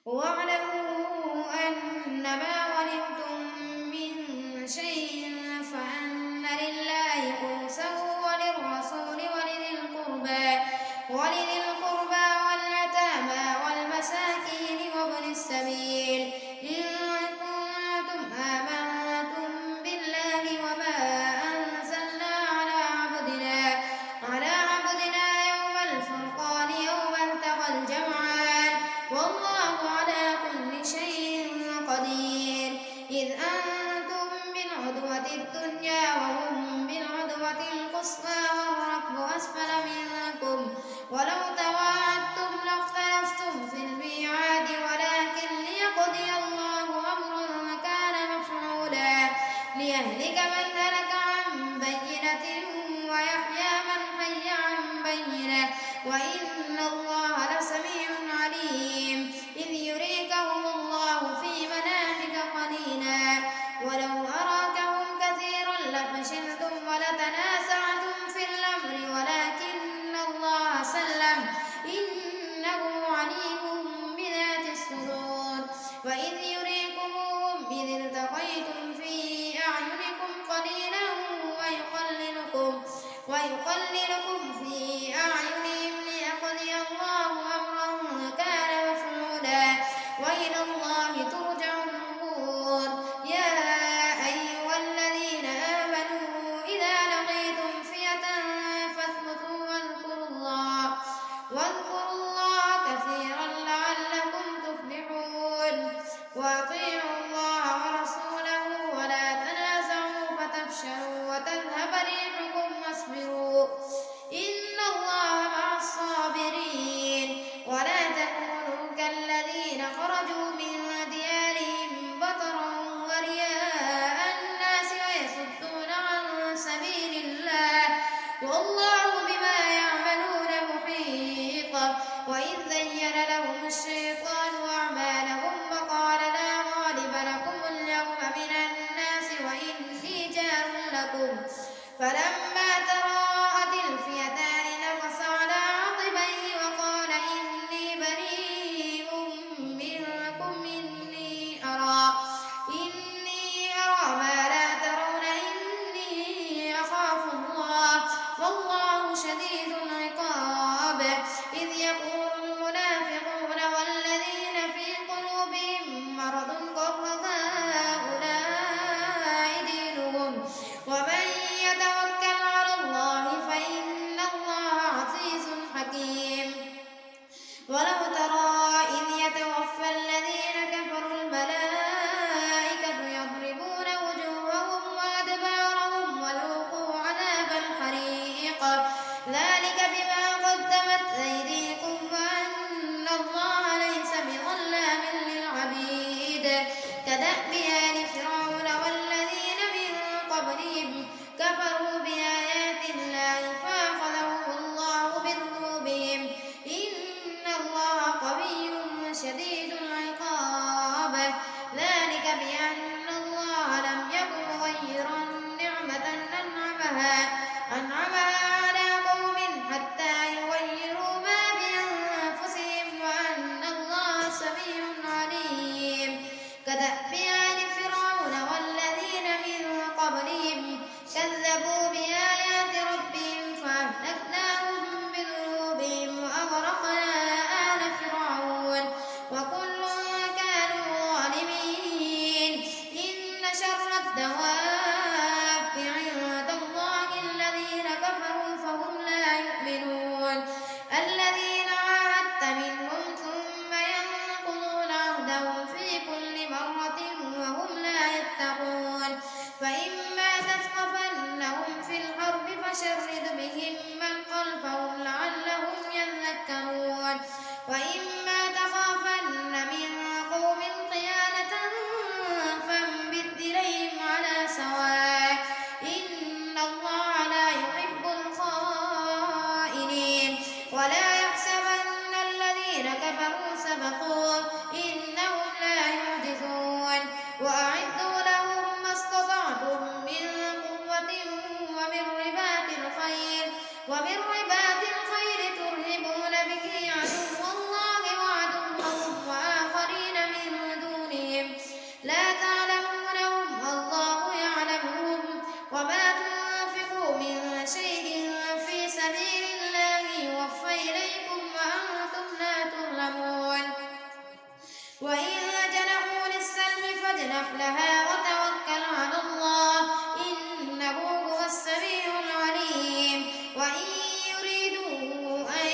واعلموا أنما غنمتم من شيء فأن لله خمسه وللرسول ولذي القربى واليتامى والمساكين وابن السبيل إن كنتم آمنتم بالله وما أنزلنا على عبدنا يوم الفرقان يوم التقى الجمعان والله على كل شيء قدير إذ أنتم بالعدوة الدنيا وهم بالعدوة القصوى والركب أسفل منكم ولو تواعدتم لاختلفتم في الميعاد ولكن ليقضي الله أمرا كان مفعولا ليهلك من هلك عن بينة ويحيى من حي عن بينة وإن الله لسميع عليم إذ يريكهم الله في منامك قليلا ولو أراكهم كثيرا لفشلتم ولتنازعتم في الأمر ولكن الله سلم إنه عليم بذات الصدور وإذ يريكمهم إذ التقيتم في أعينكم قليلا ويقللكم في أعينهم ليقضي الله أمرا كان مفعولا وإلى الله ترجع الأمور يا أيها الذين آمنوا إذا لقيتم فئة فاثبتوا واذكروا الله كثيرا لعلكم تفلحون وأطيعوا الله ورسوله ولا تنازعوا فتفشلوا وتذهب ريحكم واصبروا إن الله مع الصابرين ولا تكونوا كالذين خرجوا من ديارهم بطرا ورئاء الناس ويصدون عن سبيل الله والله بما يعملون محيط وإذ زين لهم الشيطان أعمالهم وقال لا غالب لكم اليوم من الناس وإني جار لكم فلما تراءت الفئتان نكص على عقبيه وقال إني بريء منكم إني أرى ما لا ترون إني أخاف الله والله شديد العقاب إذ يقول المنافقون والذين في قلوبهم مرض غر هؤلاء دينهم ومن يتوكل على الله فإن الله عزيز حكيم ولو ترى إذ يتوفى الذين كفروا الملائكة يضربون وجوههم وأدبارهم وذوقوا عذاب الحريق ذلك بما قدمت أيديكم وأن الله ليس بظلام للعبيد كدأب آل فرعون والذين من قبلهم كفروا بآيات الله فأخذهم الله بذنوبهم إن الله قوي شديد العقاب ذلك بأن الله لم يكن مغيرا نعمة أنعمها على قوم حتى يغيروا ما بأنفسهم وأن الله سميع عليم كدأب آل فرعون والذين من قبلهم كذبوا بآيات ربهم فأهلكناهم بذنوبهم وأغرقنا آل فرعون وكل كانوا ظالمين إن شر الدواب عند الله الذين كفروا فهم لا يؤمنون الذين عاهدت منهم ثم ينقضون عهدهم في كل مرة وهم لا يتقون فإما تثقفنهم في الحرب فشرد بهم من خلفهم لعلهم يذكرون وإما تخافن من قوم خيانة فانبذ إليهم على سواء إن الله لا يحب الخائنين ولا يحسبن الذين كفروا سبقوا إنهم رحلها وتوكل على الله إنه هو السميع العليم وإن يريدوا أن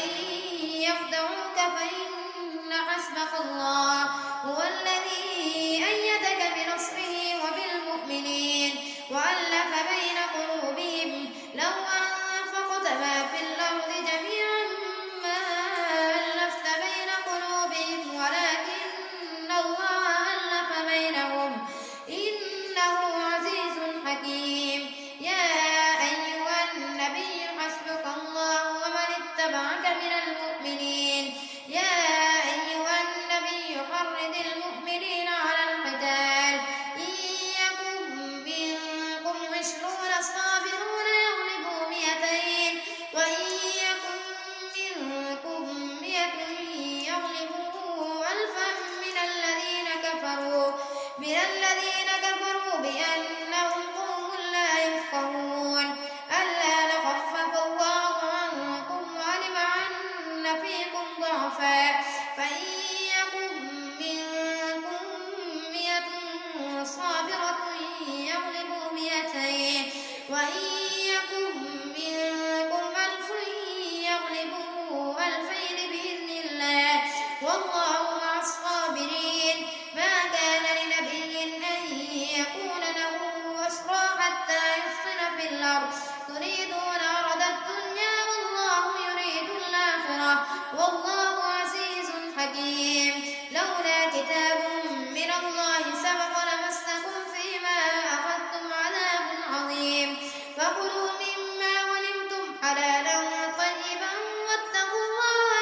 يخدعوك فإن حسبك الله هو الذي أيدك بنصره وبالمؤمنين وألف بين قلوبهم لو أنفقت ما في الأرض جميعا ما ألفت بين قلوبهم ولكن الله ألف بينهم إنه عزيز حكيم يا أيها النبي حسبك الله ومن اتبعك من المؤمنين يا أيها النبي حرض المؤمنين على القتال إن يكن منكم 20 صابرون يغلبوا 200 وإن يكن منكم 100 يغلبوا 1000 من الذين كفروا بأنهم قوم لا يفقهون ألا لخفف الله عنكم وعلم أن فيكم ضعفا فإن يكن منكم 100 صابرة يغلبوا 200 وإن يكن منكم 1000 يغلبوا 2000 بإذن الله والله مع الصابرين ما كان لنبي أن يكون له أسرى حتى يثخن في الأرض تريدون عرض الدنيا والله يريد الآخرة والله عزيز حكيم لولا كتاب من الله سبق لمسكم فيما أخذتم عذاب عظيم فكلوا مما غنمتم حلالا طيبا واتقوا الله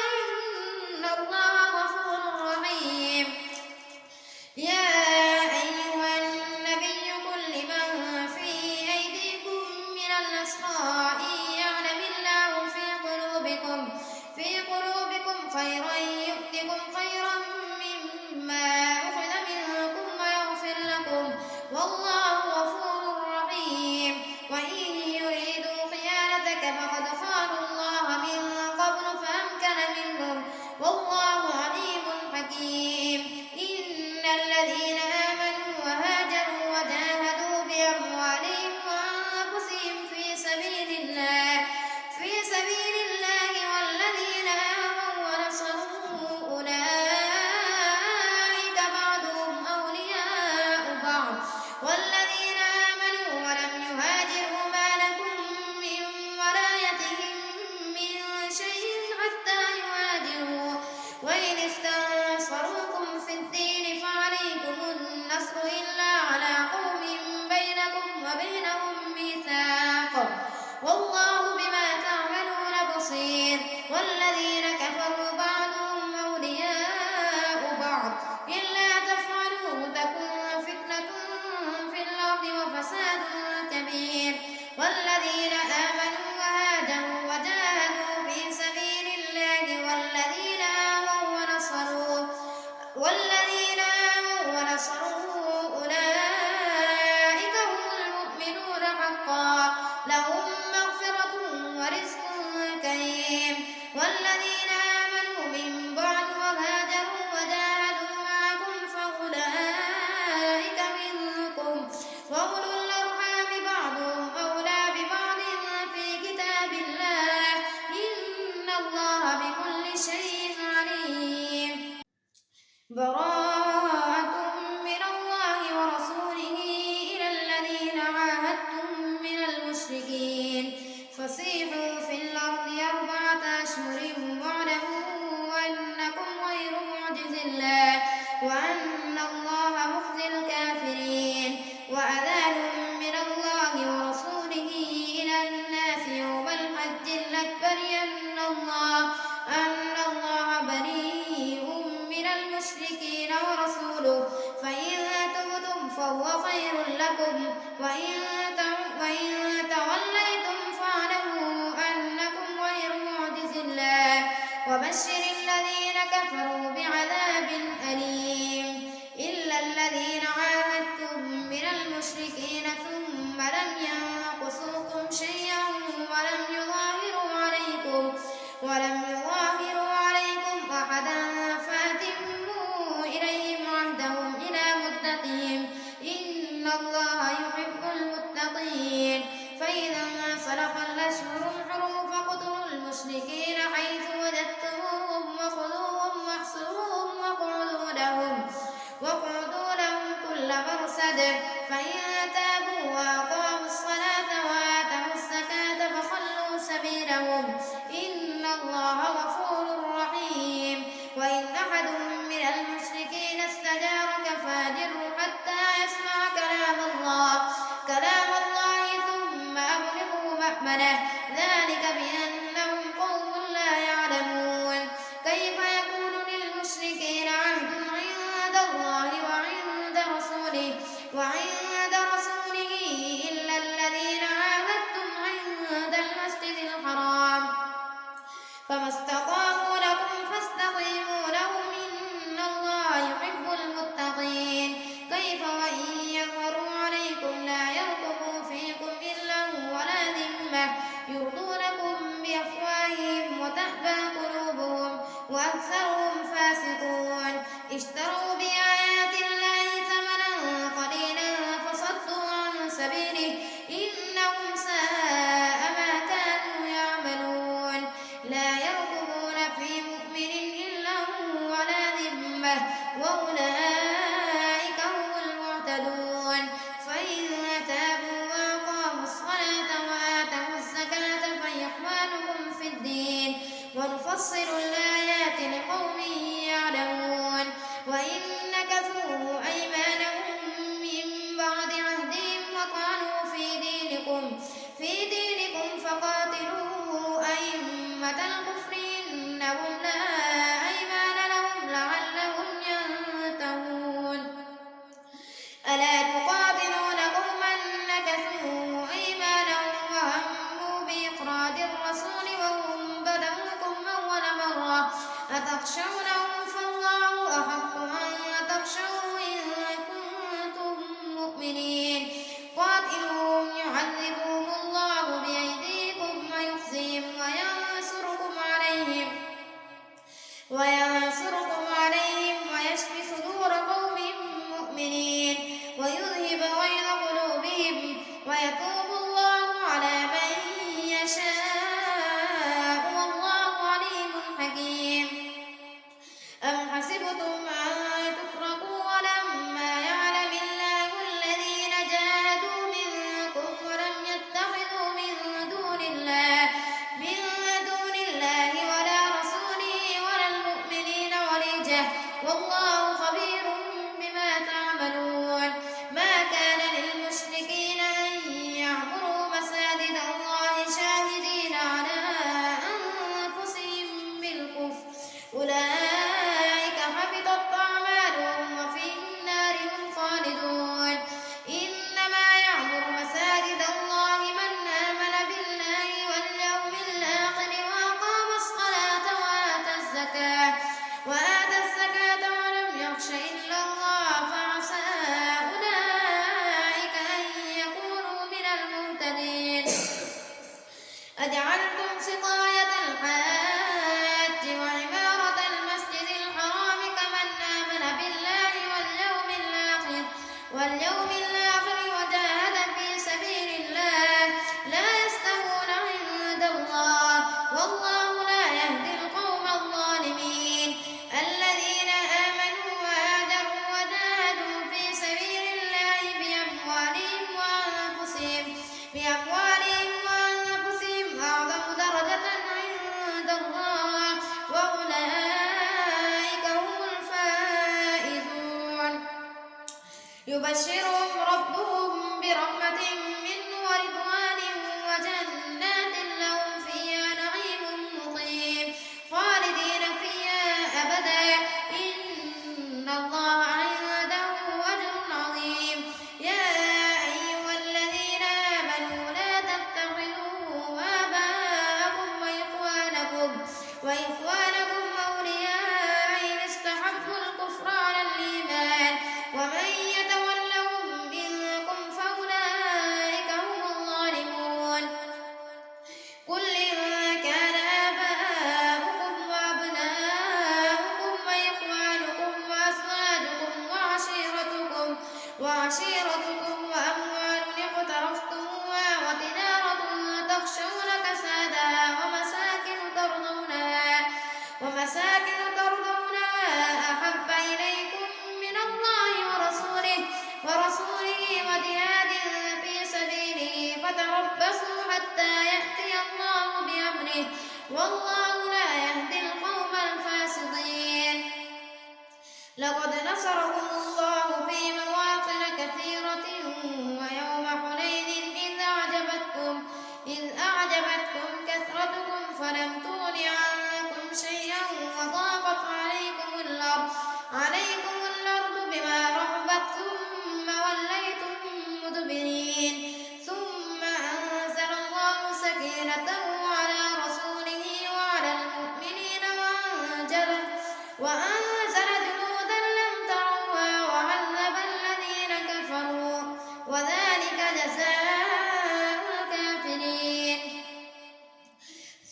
إن الله غفور رحيم يا أيها النبي قل لمن في أيديكم من الأسرى إن يعلم الله في قلوبكم خيرا يؤتكم خيرا مما أخذ منكم ويغفر لكم والله غفور رحيم وإن يريدوا خيانتك فقد خانوا الله من قبل فأمكن منهم والله عليم حكيم إن الذين آمنوا وهاجروا وجاهدوا بأموالهم وأنفسهم في سبيل الله والذين آووا ونصروا أولئك بعضهم أولياء بعض والذين آمنوا ولم يهاجروا ما لكم من ولايتهم من شيء حتى يهاجروا وإن استنصروكم في الدين فعليكم النصر إلا على قوم بينكم وبينهم ميثاق والله بما تعملون بصير والذين كفروا بعضهم أولياء بعض إلا تفعلوا تكن فتنة في الأرض وفساد كبير والذين آمنوا وهاجروا وجاهدوا في سبيل الله والذين آووا ونصروا أولئك هم المؤمنون حقا لهم مغفرة ورزق كريم والذين آمنوا من بعد وهاجروا وجاهدوا معكم فأولئك منكم وأولو الأرحام بعضهم أولى ببعض في كتاب الله إن الله بكل شيء عليم براءة من الله ورسوله إلى الذين عاهدتم من المشركين فسيحوا في الأرض 4 أشهر واعلموا أنكم غير معجز الله وأن الله مخزي الكافرين وأذان من الله ورسوله إلى الناس يوم الحج الأكبر أن الله بريء من المشركين ورسوله فإن تبتم فهو خير لكم وإن توليتم فاعلموا أنكم غير معجز الله وبشر الذين كفروا بعذاب أليم إلا الذين عاهدتم من المشركين ثم لم ينقصوكم شيئا ولم يظاهروا عليكم أحدا فأتموا إليهم عهدهم إلى مدتهم وفسد فإن تابوا وأقاموا الصلاة وآتوا الزكاة فخلوا سبيلهم إن الله غفور رحيم. وإن أحد من المشركين استجارك فأجره حتى يسمع كلام الله ثم أبلغه مأمنه ذلك بأنهم قوم لا يعلمون. كيف يكون للمشركين عهد عند الله وعند رسوله إلا الذين عاهدتم عند المسجد الحرام فما استقاموا لكم فاستقيموا لهم إن الله يحب المتقين. كيف وإن يظهروا عليكم لا يرقبوا فيكم إلا ولا ذمة يرضونكم بأفواههم وتأبى قلوبهم وأكثرهم فاسقون. اشتروا بآيات الله ثمنا قليلا فصدوا عن سبيله إنهم ساء ما كانوا يعملون. لا يرقبون في مؤمن إلا ولا ذمة وأولئك هم المعتدون. فإن تابوا وأقاموا الصلاة وآتوا الزكاة فإخوانكم في الدين ونفصل الآيات لقوم يعلمون. وإن نكثوا أيمانهم من بعد عهدهم وطعنوا في دينكم فقاتلوا أئمة الكفر إنهم لا أيمان لهم لعلهم ينتهون. ألا تقاتلون قوما نكثوا أيمانهم وهموا بإخراج الرسول وهم بدأوكم أول مرة أتخشونهم فالله أحق أن تخشوه إن كنتم مؤمنين. قاتلوهم يعذبهم الله بأيديكم ويخزيهم وينصركم عليهم ويشفي صدور قوم مؤمنين ويذهب غيظ قلوبهم ويتوب الله على من يشاء والله عليم حكيم. أم حسبتم أن تتركوا ولما يعلم الله الذين جاهدوا منكم ولم يتخذوا من دون الله ولا رسوله ولا المؤمنين وليجة والله خبير بما تعملون. ما كان للمشركين أن يعمروا مساجد الله شاهدين على أنفسهم بالكفر أولئك حبطت أعمالهم وفي النار هم خالدون. إنما يعمر مساجد الله من آمن بالله واليوم الآخر وأقام الصلاة وآتى الزكاة ولم يخش إلا الله فعسى أولئك أن يكونوا من المهتدين. أجعلتم سقاية الحاج وعمارة المسجد الحرام كمن آمن بالله واليوم الآخر وجاهد في سبيل الله لا يستوون عند الله والله لا يهدي القوم الظالمين. الذين آمنوا وهاجروا وجاهدوا في سبيل الله بأموالهم وأنفسهم أعظم درجة عند الله وأولئك هم الفائزون. يبشرهم ربهم برحمة منه ورضوان وجنات لهم فيها نعيم مقيم خالدين فيها أبدا إن الله عنده أجر عظيم. يا أيها الذين آمنوا لا تتخذوا آباءكم وإخوانكم أولياء إن استحبوا الكفر على الإيمان ومن يتولهم منكم فأولئك هم الظالمون. قل إن كان آباؤكم وأبناؤكم وإخوانكم وأزواجكم لقد نصركم الله في مواطن كثيرة ويوم حنين إذ أعجبتكم كثرتكم فلم تغن عنكم شيئا وضاقت عليكم الأرض بما رحبت ثم وليتم مدبرين ثم أنزل الله سكينته على رسوله وعلى المؤمنين وأنزل جنودا لم تروها وعذب الذين كفروا وذلك جزاء الكافرين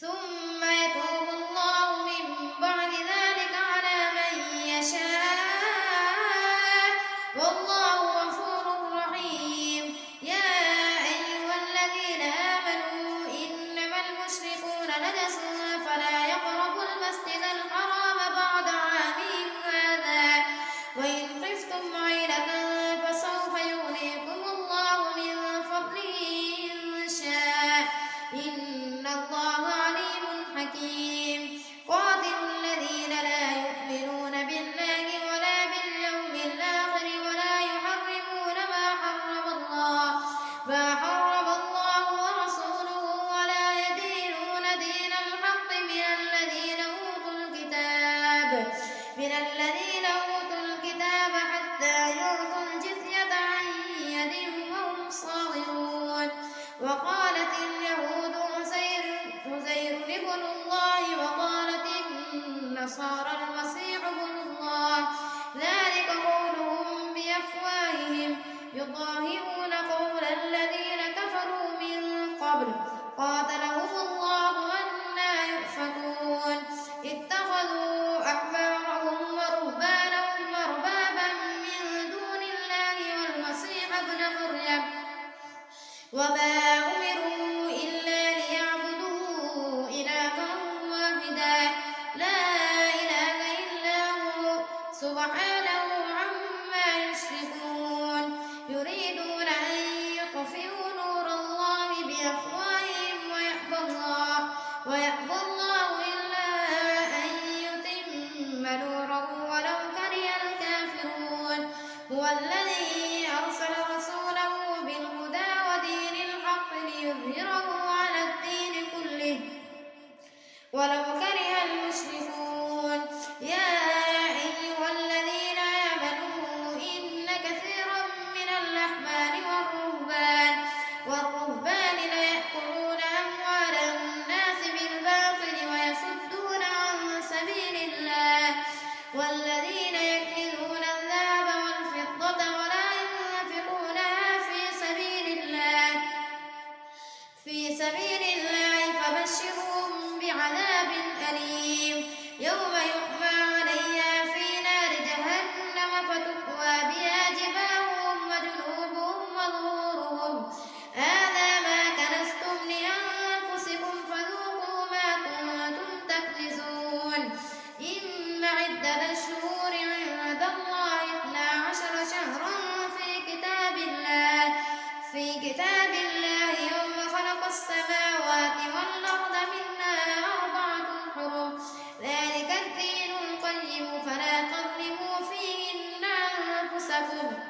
ثم يتوب الله من بعد ذلك على من يشاء والله غفور رحيم يا أيها الذين آمنوا إنما المشركون نجس فلا يقربوا المسجد الحرام بعد عامهم هذا وإن خفتم عيلة فسوف يغنيكم الله من فضله إن شاء إن الله عليم حكيم قاتلوا الذين لا يؤمنون بالله ولا باليوم الآخر ولا يحرمون ما حرم الله ورسوله ولا يدينون دين الحق من الذين أوتوا الكتاب حتى يعطوا الجزية عن يد وهم صاغرون وقالت اليهود عزير ابن الله وقالت النصارى المسيح ابن الله ذلك قولهم بأفواههم يضاهئون قول الذين كفروا من قبل قاتلهم الله أنى يؤفكون اتخذوا أحبارهم ورهبانهم أربابا من دون الله والمسيح ابن مريم وما أمروا إلا ليعبدوا إلها واحدا لا إله إلا هو سبحانه عما يشركون يريدون أن يطفئوا نور الله بأفواههم ويأبى الله إلا أن يتم نوره ولو كره الكافرون هو الذي أرسل رسوله بالهدى ودين الحق ليظهره على الدين كله ولو كره المشركون يا أيها الذين آمنوا إن كثيرا من الأحبار والرهبان ليأكلون أموال الناس بالباطل ويصدون عن سبيل الله والذين يكنزون الذهب والفضة ولا ينفقونها في سبيل الله فبشرهم بعذاب أليم يوم يحمى عليها في نار جهنم فتكوى بها جباههم وجنوبهم وظهورهم هذا ما كنزتم لأنفسكم فذوقوا ما كنتم تكنزون إن عدة الشهور عند الله 12 شهرا في كتاب الله يوم خلق السماوات والأرض منها 4 حرم ذلك الدين القيم فلا تظلموا فيهن أنفسكم